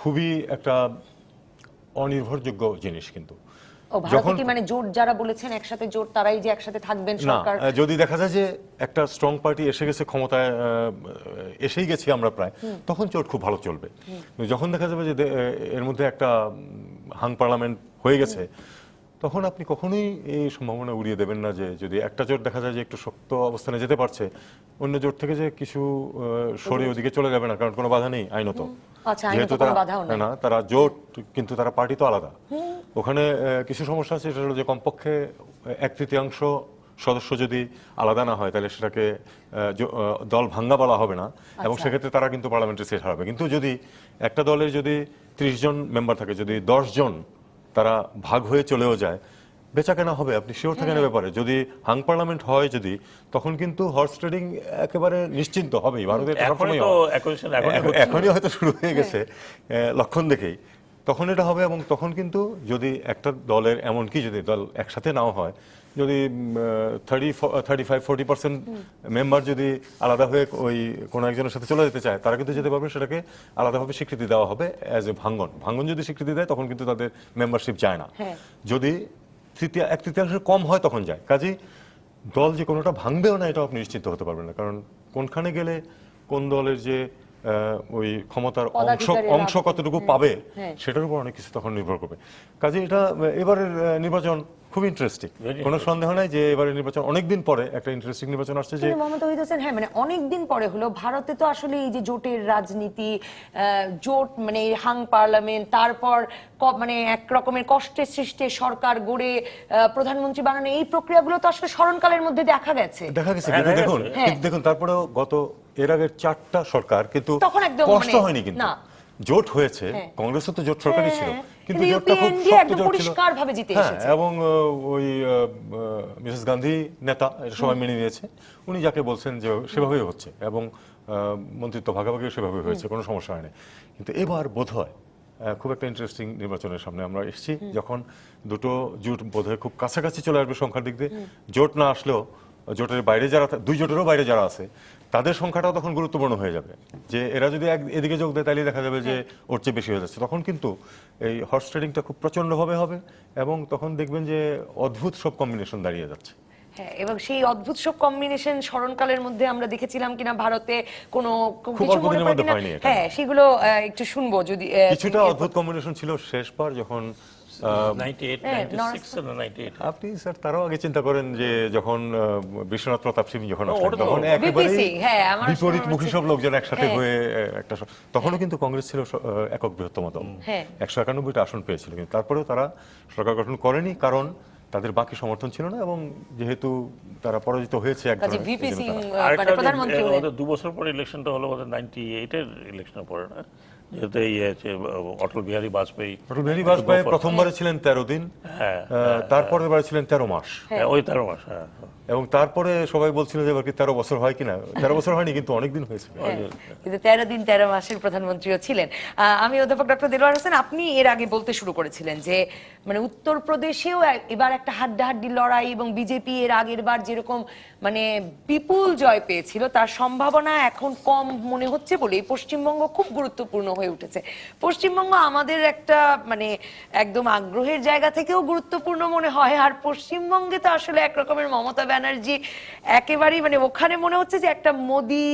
খুবই একটা অনির্ভরযোগ্য জিনিস, কিন্তু ও ভারতে কি মানে জোট যারা বলেছেন একসাথে জোট, তারাই যে একসাথে থাকবেন না, সরকার? যদি দেখা যায় যে একটা স্ট্রং পার্টি এসে গেছে ক্ষমতায়, এসেই গেছি আমরা প্রায়, তখন জোট খুব ভালো চলবে। যখন দেখা যাবে যে এর মধ্যে একটা হাং পার্লামেন্ট হয়ে গেছে, তখন আপনি কখনোই এই সম্ভাবনা উড়িয়ে দেবেন না যে যদি একটা জোট দেখা যায় যে একটু শক্ত অবস্থানে যেতে পারছে, অন্য জোট থেকে যে কিছু সরে ওদিকে চলে যাবে না, কারণ কোনো বাধা নেই আইনত। আচ্ছা, আইনত কোনো বাধাও নেই। না, তারা জোট কিন্তু তারা পার্টি তো আলাদা। ওখানে কিছু সমস্যা আছে, সেটা হলো যে কমপক্ষে 1/3 সদস্য যদি আলাদা না হয়, তাহলে সেটাকে দল ভাঙ্গা বলা হবে না, এবং সেক্ষেত্রে তারা কিন্তু পার্লামেন্টারি সিট হারাবে। কিন্তু যদি একটা দলের যদি 30 জন মেম্বার থাকে, যদি 10 জন তারা ভাগ হয়ে চলেও যায়, বেচা কেনা হবে, আপনি শিওর থাকেন ব্যাপারে। যদি হাং পার্লামেন্ট হয় যদি, তখন কিন্তু হর্স ট্রেডিং একেবারে নিশ্চিন্ত হবেই। ভারতের এখনই হয়তো শুরু হয়ে গেছে লক্ষণ দেখেই, তখন এটা হবে। এবং তখন কিন্তু যদি একটা দলের, এমনকি যদি দল একসাথে নাও হয়, যদি 35-40% মেম্বার যদি আলাদা হয়ে ওই কোনো একজনের সাথে চলে যেতে চায়, তারা কিন্তু যেতে পারবে, সেটাকে আলাদাভাবে স্বীকৃতি দেওয়া হবে অ্যাজ এ ভাঙ্গন যদি স্বীকৃতি দেয়, তখন কিন্তু তাদের মেম্বারশিপ যায় না। যদি 1/3 কম হয়, তখন যায়। কাজেই দল যে কোনোটা ভাঙবেও না, এটাও আপনি নিশ্চিত হতে পারবেন না, কারণ কোনখানে গেলে কোন দলের যে ওই ক্ষমতার অংশ কতটুকু পাবে, সেটার উপর অনেক কিছু তখন নির্ভর করবে। কাজে এটা এবারের নির্বাচন খুব ইন্টারেস্টিং, কোনো সন্দেহ নাই যে এবারের নির্বাচন অনেকদিন পরে একটা ইন্টারেস্টিং নির্বাচন আসছে। যে মোহাম্মদ তৌহিদ হোসেন, হ্যাঁ মানে অনেকদিন পরে হলো। ভারতে তো আসলে এই যে জোটের রাজনীতি, জোট মানে হাং পার্লামেন্ট, তারপর মানে এক রকমের কষ্টের সৃষ্টে সরকার গড়ে প্রধানমন্ত্রী বানানো, এই প্রক্রিয়াগুলো তো আসলে স্মরণকালের মধ্যে দেখা গেছে। কিন্তু দেখুন তারপরেও এর আগের 4টা সরকার কিন্তু তখন একদম কষ্ট হয়নি, কিন্তু জোট হয়েছে। কংগ্রেসও তো জোট সরকারই ছিল, কিন্তু জোটটা খুব শক্ত জোট ছিল, পরিষ্কারভাবে জিতে এসেছে। এবং ওই মিসেস গান্ধী নেতা, এটা সবাই মেনে নিয়েছে, উনি যাকে বলছেন যে সেভাবেই হচ্ছে, এবং মন্ত্রিত্ব ভাগাভাগি সেভাবে হয়েছে, কোনো সমস্যা হয়নি। কিন্তু এবার বোধহয় খুব একটা ইন্টারেস্টিং নির্বাচনের সামনে আমরা এসেছি, যখন দুটো জোট বোধহয় খুব কাছাকাছি চলে আসবে সংখ্যার দিক দিয়ে। জোট না আসলেও জোটের বাইরে যারা, দুই জোটেরও বাইরে যারা আছে, তাদের সংখ্যাটাও তখন গুরুত্বপূর্ণ হয়ে যাবে। যে এরা যদি এদিকে যোগ দেয়, তাহলে দেখা যাবে যে ওর চেয়ে বেশি হয়ে যাচ্ছে। তখন কিন্তু এই হর্স ট্রেডিংটা খুব প্রচন্ডভাবে হবে, এবং তখন দেখবেন যে অদ্ভুত সব কম্বিনেশন দাঁড়িয়ে যাচ্ছে। হ্যাঁ, এবং সেই অদ্ভুত সব কম্বিনেশন স্মরণকালের মধ্যে আমরা দেখেছিলাম কিনা ভারতে কোনো কিছু মনে পড়ে কিনা? হ্যাঁ, সেগুলো একটু শুনবো যদি। কিছুটা অদ্ভুত কম্বিনেশন ছিল শেষবার যখন 98 আপনি স্যার তারাও আগে চিন্তা করেন যে যখন বিশ্বনাথ প্রতাপ সিং যখন আসলেন, তখন একেবারে বিপরীতমুখী সব লোকজন একসাথে হয়ে একটা, তখনও কিন্তু কংগ্রেস ছিল একক বৃহত্তম দল, 191টা আসন পেয়েছিল, কিন্তু তারপরেও তারা সরকার গঠন করেনি, কারণ তাদের বাকি সমর্থন ছিল না, এবং যেহেতু তারা পরাজিত হয়েছে এক কাজে ধরনের, ভিপি এজন্য সিং তারা- মানে আরেকটা প্রধানমন্ত্রী হলেন। আমাদের 2 বছর পরে ইলেকশনটা হলো আমাদের 98-এর ইলেকশনের পরে না, যেহেতু এই অটল বিহারী বাজপেয়ী অটল বিহারী বাজপেয়ী প্রথমবারে ছিলেন 13 দিন, তারপরের বারে ছিলেন 13 মাস, ওই 13 মাস, হ্যাঁ। এবং তারপরে সবাই বলছিল যে এবার কি 13 বছর হয় কিনা। 13 বছর হয়নি, কিন্তু অনেকদিন হয়েছে। কিন্তু 13 দিন 13 মাসের প্রধানমন্ত্রীও ছিলেন। আমি অধ্যাপক ডক্টর দেলোয়ার হোসেন, আপনি এর আগে বলতে শুরু করেছিলেন যে মানে উত্তরপ্রদেশেও এবার একটা হাড্ডাহাড্ডি লড়াই, এবং বিজেপি এর আগের বার যেরকম মানে বিপুল জয় পেয়েছিল তার সম্ভাবনা এখন কম মনে হচ্ছে বলে পশ্চিমবঙ্গ খুব গুরুত্বপূর্ণ হয়ে উঠেছে। পশ্চিমবঙ্গ আমাদের একটা মানে একদম আগ্রহের জায়গা থেকেও গুরুত্বপূর্ণ মনে হয়, আর পশ্চিমবঙ্গে তো আসলে এক রকমের মমতা ব্যানার্জি একেবারেই মানে ওখানে মনে হচ্ছে যে একটা মোদি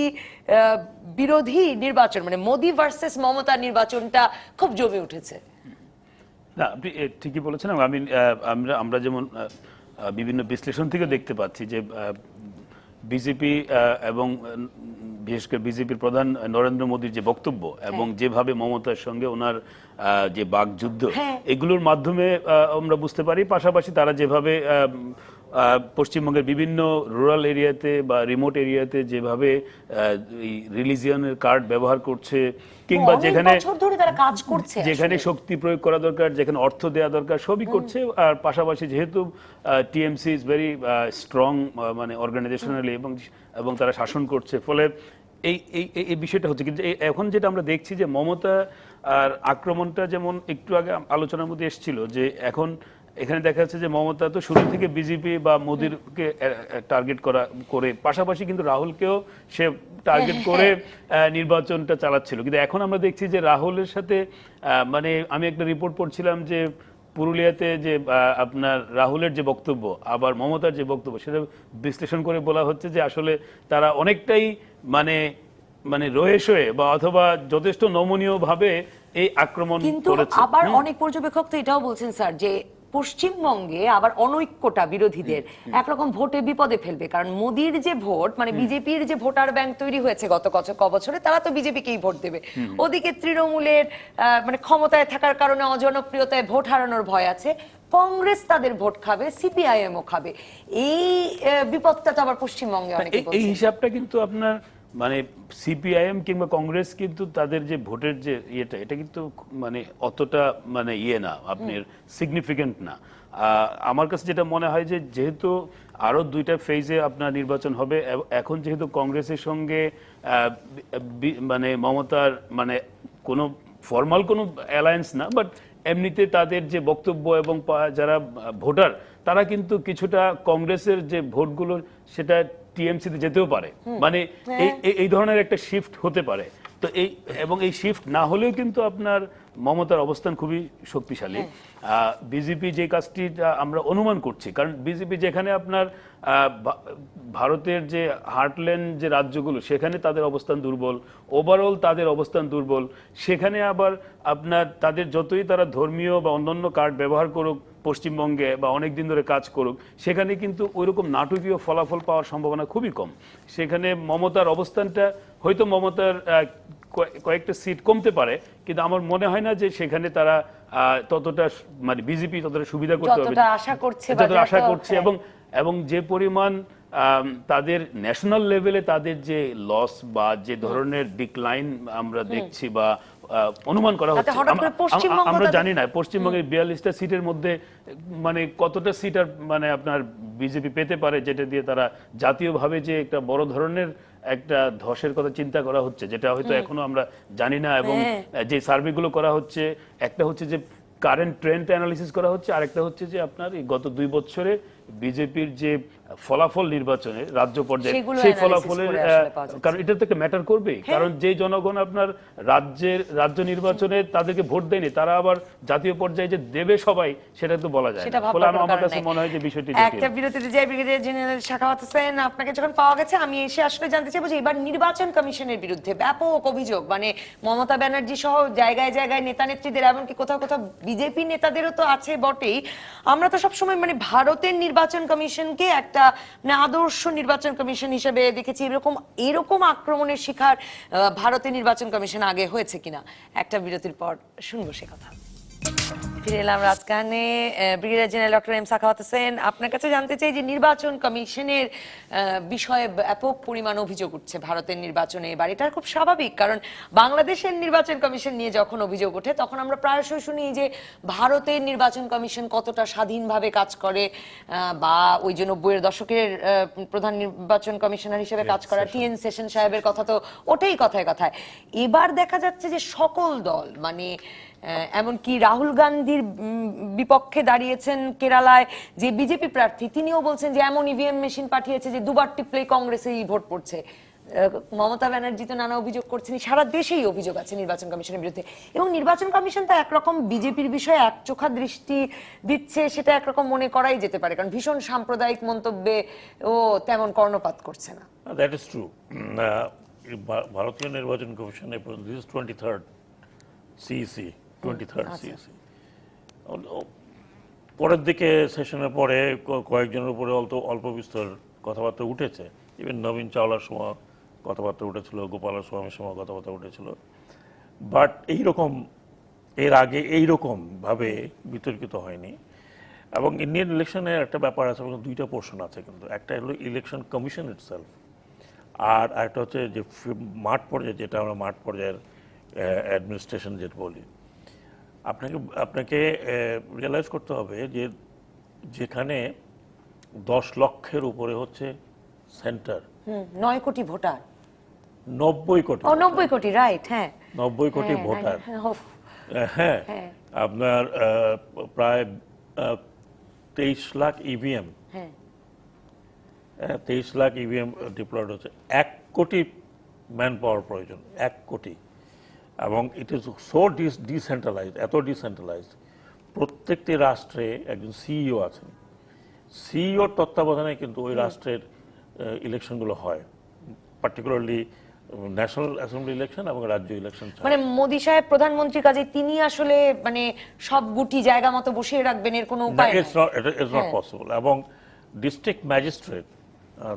বিরোধী নির্বাচন, মানে মোদি ভার্সেস মমতা নির্বাচনটা খুব জমে উঠেছে। না, আপনি ঠিকই বলেছেন। আমরা যেমন বিভিন্ন বিশ্লেষণ থেকে দেখতে পাচ্ছি যে বিজেপি এবং বিশেষ করে বিজেপির প্রধান নরেন্দ্র মোদীর যে বক্তব্য এবং যেভাবে মমতার সঙ্গে ওনার যে বাকযুদ্ধ, এগুলোর মাধ্যমে আমরা বুঝতে পারি। পাশাপাশি তারা যেভাবে পশ্চিমবঙ্গের বিভিন্ন রুরাল এরিয়াতে বা রিমোট এরিয়াতে যেভাবে রিলিজিয়নের কার্ড ব্যবহার করছে, কিংবা যেখানে যেখানে শক্তি প্রয়োগ করা দরকার, যেখানে অর্থ দেওয়া দরকার, সবই করছে। আর পাশাপাশি যেহেতু টিএমসি ইজ ভেরি স্ট্রং মানে অর্গানাইজেশনালি, এবং তারা শাসন করছে, ফলে এই বিষয়টা হচ্ছে। কিন্তু এখন যেটা আমরা দেখছি যে মমতা আর আক্রমণটা যেমন একটু আগে আলোচনার মধ্যে এসেছিল, যে এখন এখানে দেখা যাচ্ছে যে মমতা তো শুরু থেকে বিজেপি বা মোদিরকে টার্গেট করে পাশাপাশি কিন্তু রাহুলকেও সে টার্গেট করে নির্বাচনটা চালাচ্ছিল। কিন্তু এখন আমরা দেখছি যে রাহুলের সাথে মানে আমি একটা রিপোর্ট পড়ছিলাম যে পুরুলিয়াতে যে আপনার রাহুলের যে বক্তব্য আবার মমতার যে বক্তব্য, সেটা বিশ্লেষণ করে বলা হচ্ছে যে আসলে তারা অনেকটাই মানে রয়েসয়ে বা অথবা যথেষ্ট নমনীয় ভাবে এই আক্রমণ কিন্তু করেছে। আবার অনেক পর্যবেক্ষক তো এটাও বলছেন স্যার যে পশ্চিমবঙ্গে আবার অনৈক্যটা বিরোধীদের একরকম ভোটে বিপদে ফেলবে, কারণ মোদির যে ভোট মানে বিজেপির যে ভোটার ব্যাংক তৈরি হয়েছে গত বছরে, তারা তো বিজেপিকেই ভোট দেবে। ওদিকে তৃণমূলের মানে ক্ষমতায় থাকার কারণে অজনপ্রিয়তায় ভোট হারানোর ভয় আছে, কংগ্রেস তাদের ভোট খাবে, সিপিআইএমও খাবে। এই বিপদটা তো আবার পশ্চিমবঙ্গে অনেকে বলছে। এই হিসাবটা কিন্তু আপনার মানে সিপিআইএম কিংবা কংগ্রেস কিন্তু তাদের যে ভোটের যে এটা কিন্তু মানে অতটা মানে না, আপনার সিগনিফিকেন্ট না। আমার কাছে যেটা মনে হয় যে যেহেতু আরো 2টা ফেজে আপনার নির্বাচন হবে, এখন যেহেতু কংগ্রেসের সঙ্গে মানে মমতার মানে কোনো ফর্মাল কোনো অ্যালায়েন্স না, বাট এমনিতে তাদের যে বক্তব্য এবং যারা ভোটার তারা কিন্তু কিছুটা কংগ্রেসের যে ভোটগুলো সেটা টিএমসিতে যেতেও পারে, মানে এই ধরনের একটা শিফট হতে পারে। তো এই শিফট না হলেও কিন্তু আপনার মমতার অবস্থান খুবই শক্তিশালী। বিজেপি যে কাজটি আমরা অনুমান করছি, কারণ বিজেপি যেখানে আপনার ভারতের যে হার্টল্যান্ড যে রাজ্যগুলো সেখানে তাদের অবস্থান দুর্বল, ওভারঅল তাদের অবস্থান দুর্বল, সেখানে আবার আপনার তাদের যতই তারা ধর্মীয় বা অন্যান্য কার্ড ব্যবহার করুক পশ্চিমবঙ্গে বা অনেক দিন ধরে কাজ করুক, সেখানে কিন্তু ওইরকম নাটকীয় ফলাফল পাওয়ার সম্ভাবনা খুবই কম। সেখানে মমতার অবস্থানটা হয়তো মমতার কয়েকটা সিট কমতে পারে, কিন্তু আমার মনে হয় না যে সেখানে তারা ততটা মানে বিজেপি ততটা সুবিধা করতে পারবে, যতটা আশা করছে। এবং যে পরিমাণ তাদের ন্যাশনাল লেভেলে তাদের যে লস বা যে ধরনের ডিক্লাইন আমরা দেখছি বা অনুমান করা হচ্ছে, আমরা জানি না পশ্চিমবঙ্গের 42টা সিটের মধ্যে মানে কতটা সিট আর মানে আপনার বিজেপি পেতে পারে, যেটা দিয়ে তারা জাতীয়ভাবে যে একটা বড় ধরনের একটা ধসের কথা চিন্তা করা হচ্ছে, যেটা হয়তো এখনো আমরা জানি না। এবং যে সার্ভেগুলো করা হচ্ছে, একটা হচ্ছে যে কারেন্ট ট্রেন্ড অ্যানালিসিস করা হচ্ছে, আরেকটা হচ্ছে যে আপনার এই গত 2 বছরে বিজেপির যে ফলাফল নির্বাচনে রাজ্য পর্যায়ে সেই ফলাফলের, কারণ এটা তো একটা ম্যাটার করবে, কারণ যে জনগণ আপনার রাজ্য নির্বাচনে তাদেরকে ভোট দেয়নি তারা আবার জাতীয় পর্যায়ে যে দেবে সবাই সেটা তো বলা যায় না। ফলে আমার কাছে মনে হয় যে বিষয়টি একটা বিরতিতে যাই। ব্রিগেডিয়ার জেনারেল সাখাওয়াত হোসেন, আপনাকে যখন পাওয়া গেছে আমি এসে আসলে জানতে চাইবো যে এবার নির্বাচন কমিশনের বিরুদ্ধে ব্যাপক অভিযোগ, মানে মমতা ব্যানার্জি সহ জায়গায় জায়গায় নেতা নেত্রীদের, এমনকি কোথাও কোথাও বিজেপি নেতাদেরও তো আছে বটেই। আমরা তো সবসময় মানে ভারতের নির্বাচন কমিশনকে একটা মানে আদর্শ নির্বাচন কমিশন হিসেবে দেখেছি, এরকম আক্রমণের শিকার ভারতের নির্বাচন কমিশন আগে হয়েছে কিনা। একটা বিরতির পর শুনবো সে কথা। ফিরে এলাম রাজকাহনে। Brigadier general doctor M Sakhawat Hossain, আপনার কাছে জানতে চাই যে নির্বাচন কমিশনের বিষয়ে ব্যাপক পরিমাণ অভিযোগ উঠছে ভারতের নির্বাচনে এবার। এটা খুব স্বাভাবিক, কারণ বাংলাদেশের নির্বাচন কমিশন নিয়ে যখন অভিযোগ ওঠে তখন আমরা প্রায়শই শুনি যে ভারতের নির্বাচন কমিশন কতটা স্বাধীনভাবে কাজ করে, বা ওই যে 90-এর দশকের প্রধান নির্বাচন কমিশনার হিসেবে কাজ করা টিএন সেশন সাহেবের কথা তো ওটাই কথায় কথায়। এবার দেখা যাচ্ছে যে সকল দল, মানে এমনকি রাহুল গান্ধীর বিপক্ষে দাঁড়িয়েছেন কেরালায় যে বিজেপি প্রার্থী, তিনিও বলছেন যে এমন ইভিএম মেশিন পাঠিয়েছে যে দুবার টিপলেই কংগ্রেসেই ভোট পড়ছে। মমতা ব্যানার্জি তো নানা অভিযোগ করছেন, সারা দেশেই অভিযোগ আছে নির্বাচন কমিশনের বিরুদ্ধে। এবং নির্বাচন কমিশন তো একরকম বিজেপির বিষয়ে একচোখা দৃষ্টি দিচ্ছে, সেটা একরকম মনে করাই যেতে পারে, কারণ ভীষণ সাম্প্রদায়িক মন্তব্যে ও তেমন কর্ণপাত করছে না। That is true. ভারতীয় নির্বাচন কমিশনের this is 23rd CEC, 23rd CEC. পরের দিকে সেশনের পরে কয়েকজনের উপরে অল্প বিস্তর কথাবার্তা উঠেছে। ইভেন নবীন চাওলার সময় কথাবার্তা উঠেছিল, গোপালের স্বামীর সময় কথাবার্তা উঠেছিল। বাট এইরকম এর আগে এইরকম ভাবে বিতর্কিত হয়নি। এবং ইন্ডিয়ান ইলেকশনের একটা ব্যাপার আছে, দুইটা পোর্শন আছে কিন্তু। একটা হলো ইলেকশন কমিশন ইটসেলফ, আর একটা হচ্ছে যে মাঠ পর্যায়ে, যেটা আমরা মাঠ পর্যায়ের অ্যাডমিনিস্ট্রেশন যেটা বলি। আপনাকে রিয়েলাইজ করতে হবে যে যেখানে 10 লক্ষের উপরে হচ্ছে সেন্টার, 9 কোটি ভোটার, 90 কোটি, 90 কোটি, রাইট, হ্যাঁ 90 কোটি ভোটার, হ্যাঁ, আপনার প্রায় 23 lakh EVM, 23 lakh EVM diploid হচ্ছে। 1 কোটি ম্যান পাওয়ার প্রয়োজন, 1 কোটি। এবং ইট ইজ সো ডিসেন্ট্রালাইজড, এত ডিসেন্ট্রালাইজড। প্রত্যেকটি রাষ্ট্রে একজন সিইও আছেন, সিইওর তত্ত্বাবধানে কিন্তু ওই রাষ্ট্রের ইলেকশনগুলো হয়, পার্টিকুলারলি ন্যাশনাল অ্যাসেম্বলি ইলেকশন এবং রাজ্য ইলেকশন। মানে মোদি সাহেব প্রধানমন্ত্রীর কাজে তিনি আসলে মানে সব গুটি জায়গা মতো বসিয়ে রাখবেন, এর কোনো উপায় নেই। It's not possible. এবং ডিস্ট্রিক্ট ম্যাজিস্ট্রেট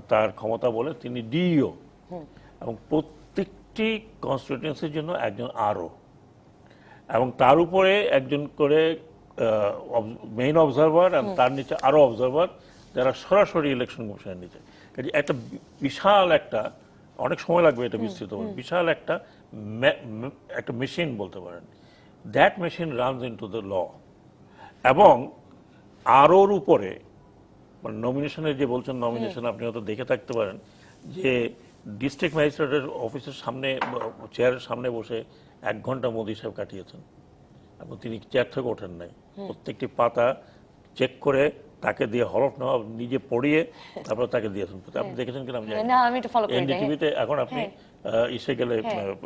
তার ক্ষমতা বলে তিনি ডিইও, এবং প্রত্যেকটি কনস্টিটিউয়েন্সির জন্য একজন আরও, এবং তার উপরে একজন করে মেইন অবজারভার, এবং তার নিচে আরও অবজারভার যারা সরাসরি ইলেকশন কমিশনের নিচে। কাজে একটা বিশাল একটা, অনেক সময় লাগবে এটা বিস্তৃত হবে, বিশাল একটা মেশিন বলতে পারেন। That machine runs into the law. এবং আরোর উপরে মানে নমিনেশনের যে বলছেন, নমিনেশন আপনি হয়তো দেখে থাকতে পারেন যে ডিস্ট্রিক্ট ম্যাজিস্ট্রেটের অফিসের সামনে, চেয়ারের সামনে বসে 1 ঘন্টা মোদি সাহেব কাটিয়েছেন, এবং তিনি চেয়ার থেকে ওঠেন নাই। প্রত্যেকটি পাতা চেক করে তাকে দিয়ে হলফ নেওয়া, নিজে পড়িয়ে তারপর তাকে দিয়েছেন। আপনি দেখেছেন কিনা আমি জানি না, আমি এটা ফলো করি না। এনডিটিভিতে এখন আপনি এসে গেলে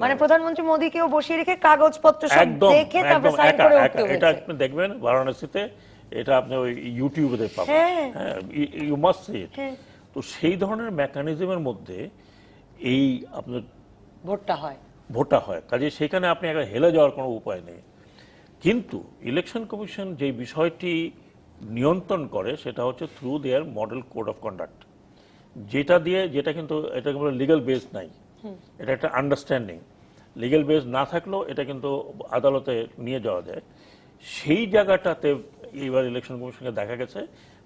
মানে প্রধানমন্ত্রী মোদিকেও বসিয়ে রেখে কাগজপত্র সব একদম দেখে তারপর একদম সাইন একা করে একা উঠতে এটা হয়েছে। আপনি দেখবেন বারাণসীতে, এটা আপনি ওই ইউটিউবে পাবেন, হ্যাঁ, ইউ মাস্ট সি ইট। তো সেই ধরনের মেকানিজমের মধ্যে এই আপনার ভোটটা হয়, কাজে সেখানে আপনি একবার হেলে যাওয়ার কোনো উপায় নেই। কিন্তু ইলেকশন কমিশন যে বিষয়টি নিয়ন্ত্রণ করে সেটা হচ্ছে through there model code of conduct, যেটা কিন্তু এটা কিন্তু লিগ্যাল বেস নাই, এটা একটা আন্ডারস্ট্যান্ডিং। লিগ্যাল বেস না থাকলেও এটা কিন্তু আদালতে নিয়ে যাওয়া যায়। সেই জায়গাটাতে এইবার ইলেকশন কমিশনকে দেখা গেছে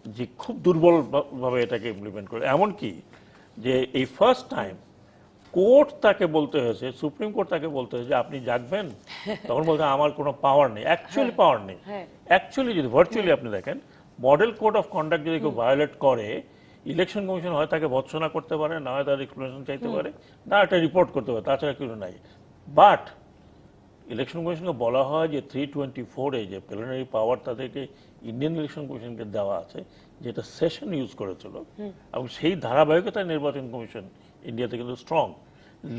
যে খুব দুর্বলভাবে এটাকে ইমপ্লিমেন্ট করে। এমনকি যে এই ফার্স্ট টাইম কোর্ট তাকে বলতে হয়েছে, সুপ্রিম কোর্ট তাকে বলতে হয়েছে আপনি জাগবেন, তখন বলতে আমার কোনো পাওয়ার নেই, অ্যাকচুয়ালি পাওয়ার নেই। অ্যাকচুয়ালি যদি ভার্চুয়ালি আপনি দেখেন, মডেল কোড অফ কন্ডাক্ট যদি কেউ ভায়োলেট করে, ইলেকশন কমিশন হয় তাকে ভৎসনা করতে পারে, না হয় তার এক্সপ্লেনেশন চাইতে পারে, না একটা রিপোর্ট করতে পারে, তাছাড়া কিছু নাই। বাট ইলেকশন কমিশনকে বলা হয় যে 324-এ যে প্লেনারি পাওয়ার তাদেরকে ইন্ডিয়ান ইলেকশন কমিশনকে দেওয়া আছে, যেটা সেশন ইউজ করেছিল, এবং সেই ধারাবাহিকতায় নির্বাচন কমিশন ইন্ডিয়াতে কিন্তু স্ট্রং।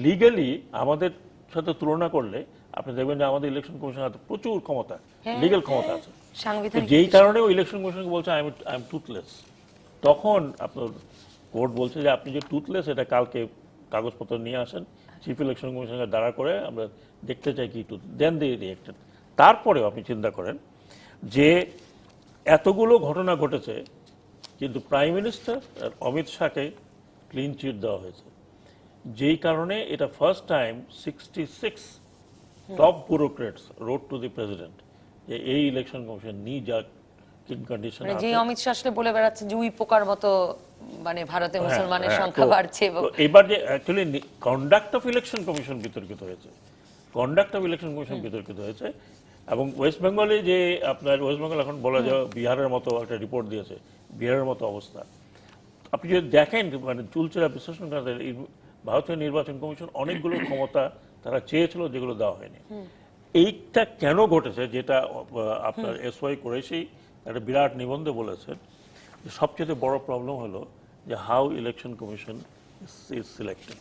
লিগালি আমাদের সাথে তুলনা করলে আপনি দেখবেন যে আমাদের ইলেকশন কমিশন হাতে প্রচুর ক্ষমতা, লিগ্যাল ক্ষমতা আছে। যেই কারণে ইলেকশন কমিশনকে বলছে আই এম টুথলেস। তখন আপনার কোর্ট বলছে যে আপনি যে টুথলেস, এটা কালকে কাগজপত্র নিয়ে আসেন, চিফ ইলেকশন কমিশনকে দাঁড়া করে আমরা দেখতে চাই কি টুথ, দেন দি রিয়েক্টেড। তারপরেও আপনি চিন্তা করেন যে এতগুলো ঘটনা ঘটেছে, কিন্তু প্রাইম মিনিস্টার অমিত শাহকে ক্লিন চিট দেওয়া হয়েছে, যেই কারণে এটা first time 66 top bureaucrats wrote to the president যে এই ইলেকশন কমিশন যা কন্ডিশন মানে যে অমিত শাহ আসলে বলে বেড়াচ্ছে যে উই পোকার মতো মানে ভারতে মুসলমানের সংখ্যা বাড়ছে এবং এবার যে actually conduct of election commission বিতর্কিত হয়েছে, কন্ডাক্ট অফ ইলেকশন কমিশন বিতর্কিত হয়েছে। এবং ওয়েস্ট বেঙ্গলে যে আপনার ওয়েস্ট বেঙ্গল এখন বলা যায় বিহারের মতো একটা রিপোর্ট দিয়েছে, বিহারের মতো অবস্থা। আপনি যদি দেখেন মানে চুলচেরা বিশ্লেষণ করেন, ভারতীয় নির্বাচন কমিশন অনেকগুলো ক্ষমতা তারা চেয়েছিল যেগুলো দেওয়া হয়নি। এইটা কেন ঘটেছে, যেটা আপনার SY কুরেশি একটা বিরাট নিবন্ধে বলেছেন, যে সবচেয়ে বড় প্রবলেম হলো যে how election commission is selected.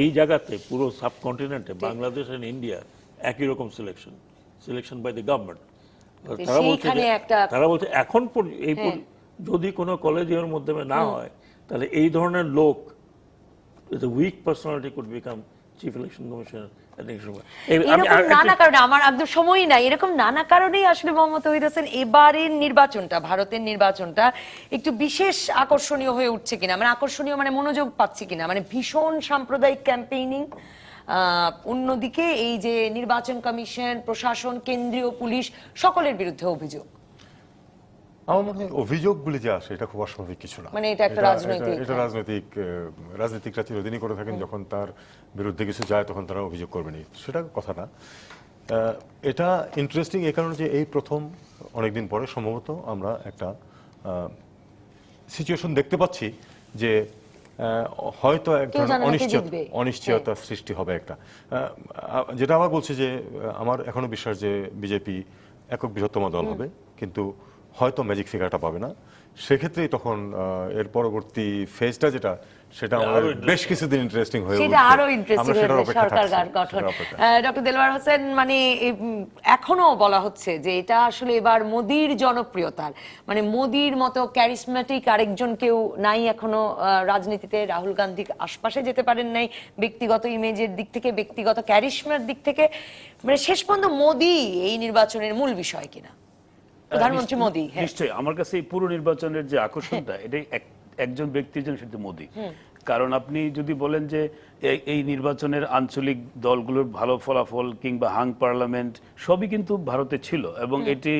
এই জায়গাতে পুরো সাবকন্টিনেন্টে বাংলাদেশ এন্ড ইন্ডিয়া একই রকম সিলেকশন বাই দ্য গভর্নমেন্ট। তারা বলছে এখন যদি কোনো কলেজিয়ার মাধ্যমে না হয় তাহলে এই ধরনের লোক weak personality could become chief election commissioner. নানা কারণে আমার একদম সময় নাই, এরকম নানা কারণেই আসলে মোহাম্মদ তৌহিদ হোসেন এবারের নির্বাচনটা, ভারতের নির্বাচনটা একটু বিশেষ আকর্ষণীয় হয়ে উঠছে কিনা, মানে আকর্ষণীয় মানে মনোযোগ পাচ্ছে কিনা, মানে ভীষণ সাম্প্রদায়িক ক্যাম্পেইনিং, অন্যদিকে এই যে নির্বাচন কমিশন, প্রশাসন, কেন্দ্রীয় পুলিশ সকলের বিরুদ্ধে অভিযোগ। আমার মনে হয় অভিযোগগুলি যে আসে এটা খুব অস্বাভাবিক কিছু না, মানে এটা একটা রাজনৈতিক, এটা রাজনীতিকরা চিরদিনই করে থাকেন, যখন তার বিরুদ্ধে কিছু যায় তখন তারা অভিযোগ করবেনই, সেটা কথা না। এটা ইন্টারেস্টিং এই কারণে যে এই প্রথম অনেকদিন পরে সম্ভবত আমরা একটা সিচুয়েশন দেখতে পাচ্ছি যে হয়তো একটা অনিশ্চয়তা সৃষ্টি হবে একটা, যেটা আবার বলছে যে আমার এখনো বিশ্বাস যে বিজেপি একক বৃহত্তম দল হবে, কিন্তু হয়তো ম্যাজিক ফিগারটা পাবে না। সেক্ষেত্রেই তখন এর পরবর্তী ফেজটা যেটা, সেটা আমাদের বেশ কিছুদিন ইন্টারেস্টিং হয়ে উঠবে, সেটা আরো ইন্টারেস্টিং হবে, সরকার গঠন। ডক্টর দেলওয়ার হোসেন, মানে এখনো বলা হচ্ছে যে এটা আসলে এবার মোদির জনপ্রিয়তার, মানে মোদির মতো ক্যারিসম্যাটিক আরেকজন কেউ নাই এখনো রাজনীতিতে। রাহুল গান্ধী আশপাশে যেতে পারেন নাই ব্যক্তিগত ইমেজের দিক থেকে, ব্যক্তিগত ক্যারিসমার দিক থেকে, মানে শেষ পর্যন্ত মোদি এই নির্বাচনের মূল বিষয় কিনা, প্রধানমন্ত্রী মোদি। নিশ্চয়ই আমার কাছে এই পুরো নির্বাচনের যে আকর্ষণটা, এটাই একজন ব্যক্তির জন্য, সেটা মোদি। কারণ আপনি যদি বলেন যে এই নির্বাচনের আঞ্চলিক দলগুলোর ভালো ফলাফল কিংবা হাং পার্লামেন্ট সবই কিন্তু ভারতে ছিল, এবং এটি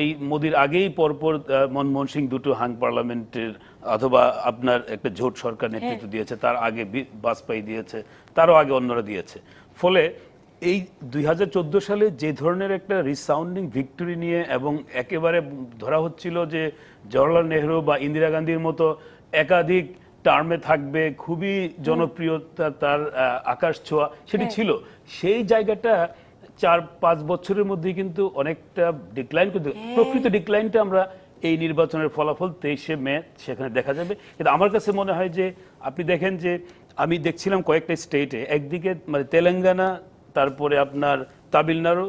এই মোদির আগেই পরপর মনমোহন সিং দুটো হাং পার্লামেন্টের অথবা আপনার একটা জোট সরকার নেতৃত্ব দিয়েছে, তার আগে বাজপেয়ী দিয়েছে, তারও আগে অন্যরা দিয়েছে। ফলে এই 2014 সালে যে ধরনের একটা রিসাউন্ডিং ভিক্টরি নিয়ে, এবং একেবারে ধরা হচ্ছিল যে জওহরলাল নেহরু বা ইন্দিরা গান্ধীর মতো একাধিক টার্মে থাকবে, খুবই জনপ্রিয়তা তার আকাশ ছোঁয়া সেটি ছিল, সেই জায়গাটা 4-5 বছরের মধ্যে কিন্তু অনেকটা ডিক্লাইন, কিন্তু প্রকৃত ডিক্লাইনটা আমরা এই নির্বাচনের ফলাফল 23শে মে সেখানে দেখা যাবে। কিন্তু আমার কাছে মনে হয় যে আপনি দেখেন যে আমি দেখছিলাম কয়েকটা স্টেটে, একদিকে মানে তেলেঙ্গানা, তারপরে আপনার তামিলনাড়ু,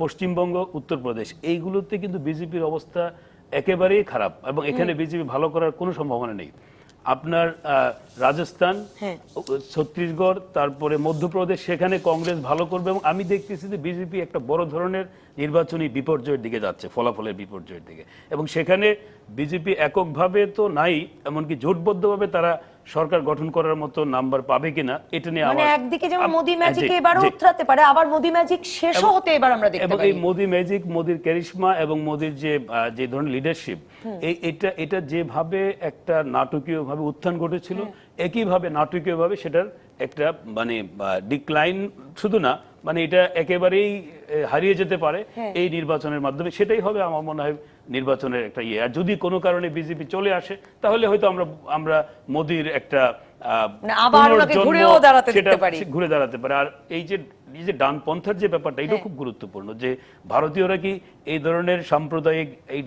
পশ্চিমবঙ্গ, উত্তরপ্রদেশ, এইগুলোতে কিন্তু বিজেপির অবস্থা একেবারেই খারাপ, এবং এখানে বিজেপি ভালো করার কোনো সম্ভাবনা নেই। আপনার রাজস্থান, ছত্তিশগড়, তারপরে মধ্যপ্রদেশ, সেখানে কংগ্রেস ভালো করবে, এবং আমি দেখতেছি যে বিজেপি একটা বড় ধরনের নির্বাচনী বিপর্যয়ের দিকে যাচ্ছে, ফলাফলের বিপর্যয়ের দিকে। এবং সেখানে বিজেপি এককভাবে তো নাই, এমনকি জোটবদ্ধভাবে তারা সরকার গঠন করার মতো নাম্বার পাবে কিনা, এটা নিয়ে মানে একদিকে যেমন মোদি ম্যাজিক এবারও উতরাতে পারে, আবার মোদি ম্যাজিক শেষও হতে এবার আমরা দেখতে পাই। এবং এই মোদি ম্যাজিক, মোদির ক্যারিশমা এবং মোদির যে ধরনের লিডারশিপ, এটা যেভাবে একটা নাটকীয় ভাবে উত্থান ঘটেছিল, একইভাবে নাটকীয় ভাবে সেটার একটা মানে ডিক্লাইন শুধু না, মানে এটা একেবারেই হারিয়ে যেতে পারে এই নির্বাচনের মাধ্যমে। সেটাই হবে আমার মনে হয় নির্বাচনের একটা ইয়ে। আর যদি কোনো কারণে বিজেপি চলে আসে, তাহলে হয়তো আমরা মোদির একটা ঘুরে দাঁড়াতে পারে। আর এই যে ডানপন্থার যে ব্যাপারটা, এটা খুব গুরুত্বপূর্ণ, যে ভারতীয়রা কি এই ধরনের সাম্প্রদায়িক এই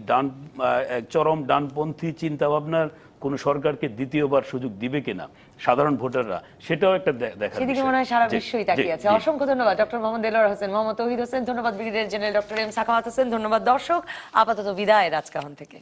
চরম ডানপন্থী চিন্তা ভাবনার কোন সরকারকে দ্বিতীয়বার সুযোগ দিবে কিনা সাধারণ ভোটাররা, সেটাও একটা দেখার সেদিকে মনে হয় সারা বিশ্বই তাকিয়ে আছে। অসংখ্য ধন্যবাদ ডক্টর মোহাম্মদ দেলওয়ার হোসেন, মোহাম্মদ তৌহিদ হোসেন, ধন্যবাদ brigadier general doctor M Sakhawat Hossain, ধন্যবাদ দর্শক। আপাতত বিদায় রাজকাহন থেকে।